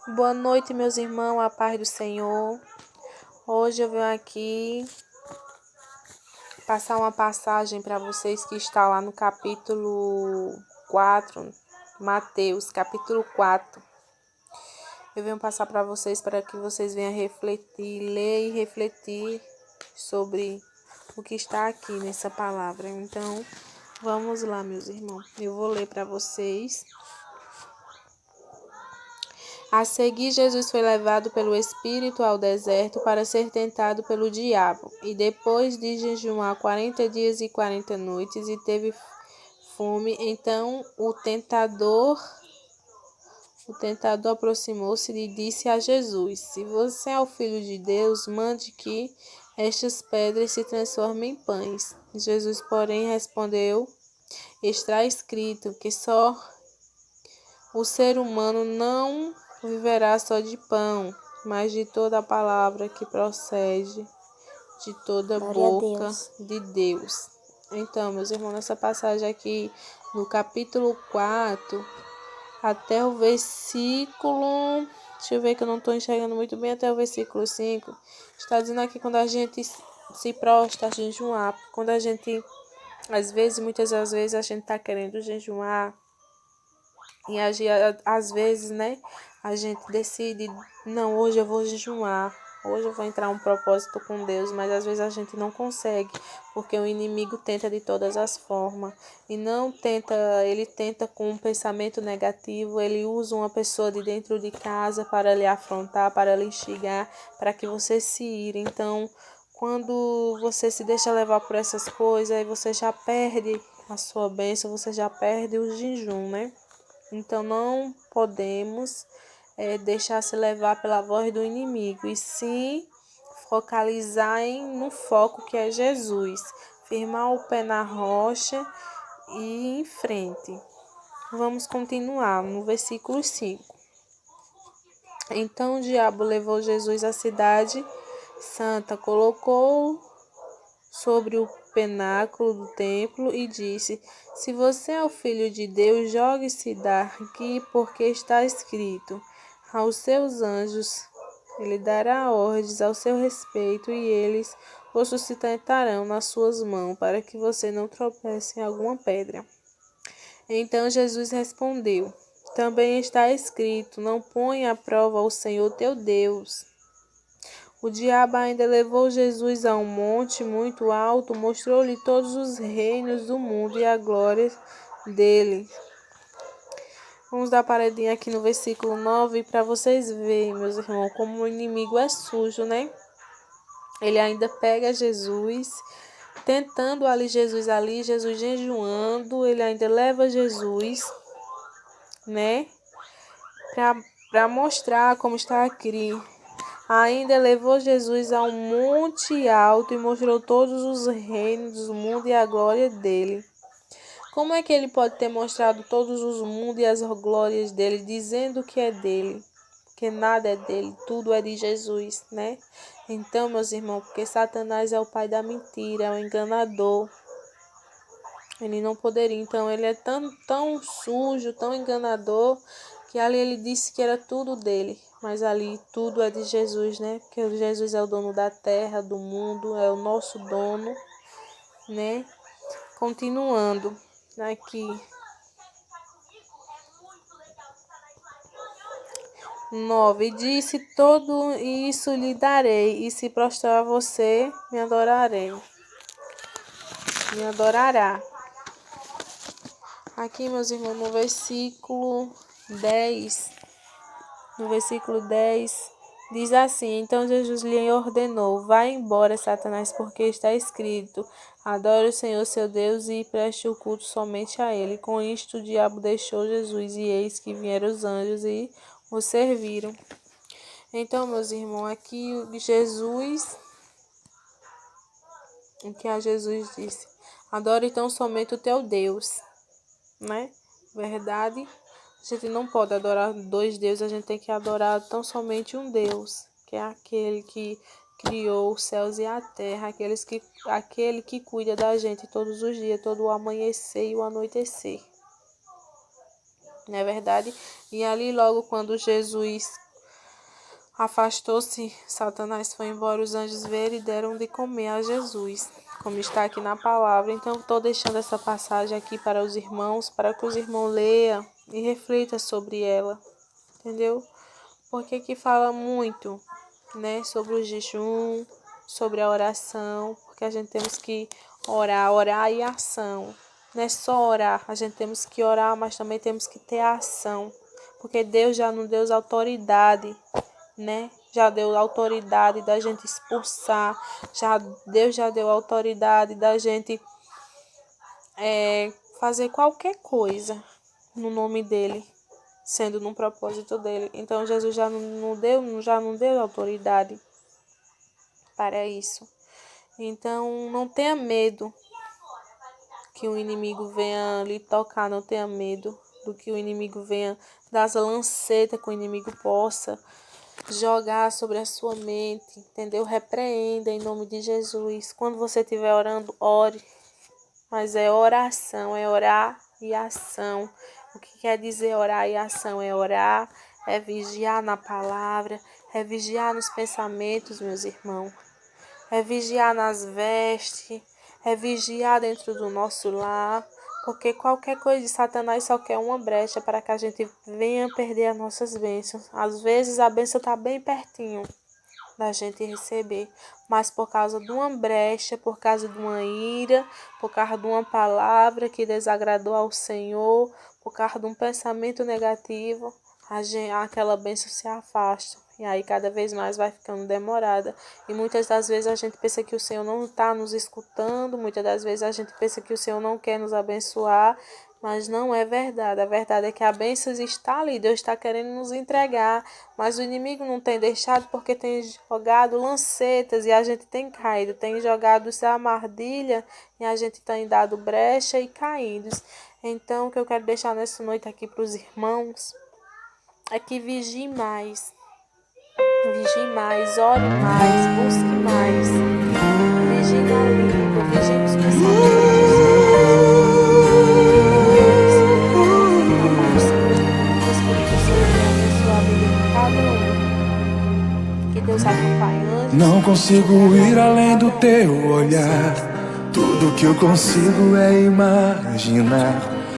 Boa noite, meus irmãos, a paz do Senhor. Hoje eu venho aqui passar uma passagem para vocês que está lá no capítulo 4, Mateus, capítulo 4. Eu venho passar para vocês para que vocês venham refletir, ler e refletir sobre o que está aqui nessa palavra. Então, vamos lá, meus irmãos. Eu vou ler para vocês. A seguir, Jesus foi levado pelo Espírito ao deserto para ser tentado pelo diabo. E depois de jejuar 40 dias e 40 noites e teve fome, então o tentador aproximou-se e disse a Jesus: Se você é o Filho de Deus, mande que estas pedras se transformem em pães. Jesus, porém, respondeu: Está escrito que só o ser humano não viverá só de pão, mas de toda a palavra que procede de toda a boca de Deus. Então, meus irmãos, nessa passagem aqui, no capítulo 4, até o versículo... Deixa eu ver que eu não estou enxergando muito bem, até o versículo 5. Está dizendo aqui quando a gente se prostra a jejuar. Quando a gente, muitas das vezes, a gente está querendo jejuar. E às vezes, né, a gente decide, não, hoje eu vou jejuar, hoje eu vou entrar um propósito com Deus, mas às vezes a gente não consegue, porque o inimigo tenta de todas as formas, e ele tenta com um pensamento negativo, ele usa uma pessoa de dentro de casa para lhe afrontar, para lhe instigar, para que você se ire. Então, quando você se deixa levar por essas coisas, aí você já perde a sua bênção, você já perde o jejum, né? Então, não podemos deixar se levar pela voz do inimigo, e sim focalizar no foco que é Jesus. Firmar o pé na rocha e ir em frente. Vamos continuar no versículo 5. Então o diabo levou Jesus à cidade santa, colocou sobre o pináculo do templo e disse: Se você é o Filho de Deus, jogue-se daqui, porque está escrito: Aos seus anjos ele dará ordens ao seu respeito, e eles o sustentarão nas suas mãos, para que você não tropece em alguma pedra. Então Jesus respondeu: Também está escrito: Não ponha à prova o Senhor teu Deus. O diabo ainda levou Jesus a um monte muito alto, mostrou-lhe todos os reinos do mundo e a glória dele. Vamos dar paradinha aqui no versículo 9 para vocês verem, meus irmãos, como o inimigo é sujo, né? Ele ainda pega Jesus, tentando Jesus jejuando, ele ainda leva Jesus, né? Para mostrar como está aqui. Ainda levou Jesus a um monte alto e mostrou todos os reinos do mundo e a glória dele. Como é que ele pode ter mostrado todos os mundos e as glórias dele, dizendo que é dele? Porque nada é dele, tudo é de Jesus, né? Então, meus irmãos, porque Satanás é o pai da mentira, é o enganador. Ele não poderia, então ele é tão sujo, tão enganador, que ali ele disse que era tudo dele, mas ali tudo é de Jesus, né? Porque Jesus é o dono da terra, do mundo, é o nosso dono, né? Continuando aqui. 9. Disse: Todo isso lhe darei, e se prostrar a você, me adorará. Aqui, meus irmãos, no versículo 10, diz assim: Então Jesus lhe ordenou: Vá embora, Satanás, porque está escrito: Adore o Senhor seu Deus e preste o culto somente a ele. Com isto o diabo deixou Jesus, e eis que vieram os anjos e o serviram. Então, meus irmãos, aqui o que a Jesus disse: Adore então somente o teu Deus, né? Verdade? A gente não pode adorar dois deuses, a gente tem que adorar tão somente um Deus, que é aquele que criou os céus e a terra, aquele que cuida da gente todos os dias, todo o amanhecer e o anoitecer. Não é verdade? E ali logo quando Jesus Afastou-se, Satanás foi embora, os anjos veio e deram de comer a Jesus, como está aqui na palavra. Então, estou deixando essa passagem aqui para os irmãos, para que os irmãos leiam e reflitam sobre ela, entendeu? Porque que fala muito, né, sobre o jejum, sobre a oração, porque a gente temos que orar e ação. Não é só orar, a gente temos que orar, mas também temos que ter ação, porque Deus já nos deu autoridade, né? Já deu autoridade da gente expulsar, Deus já deu autoridade da gente fazer qualquer coisa no nome dele, sendo no propósito dele. Então Jesus já não deu autoridade para isso. Então não tenha medo que o inimigo venha lhe tocar, não tenha medo do que o inimigo venha, das lancetas que o inimigo possa jogar sobre a sua mente, entendeu? Repreenda em nome de Jesus. Quando você estiver orando, ore. Mas é oração, é orar e ação. O que quer dizer orar e ação? É orar, é vigiar na palavra, é vigiar nos pensamentos, meus irmãos. É vigiar nas vestes, é vigiar dentro do nosso lar. Porque qualquer coisa de Satanás só quer uma brecha para que a gente venha perder as nossas bênçãos. Às vezes a bênção está bem pertinho da gente receber, mas por causa de uma brecha, por causa de uma ira, por causa de uma palavra que desagradou ao Senhor, por causa de um pensamento negativo, aquela bênção se afasta. E aí cada vez mais vai ficando demorada. E muitas das vezes a gente pensa que o Senhor não está nos escutando, muitas das vezes a gente pensa que o Senhor não quer nos abençoar, mas não é verdade. A verdade é que a bênção está ali, Deus está querendo nos entregar, mas o inimigo não tem deixado porque tem jogado lancetas e a gente tem caído, tem jogado essa armadilha e a gente tem dado brecha e caído. Então o que eu quero deixar nessa noite aqui para os irmãos é que vigie mais, ore mais, busque mais, vigie na língua, vigie nos pensamentos. Que Deus acompanhe. Não consigo ir além do teu olhar. Tudo que eu consigo é imaginar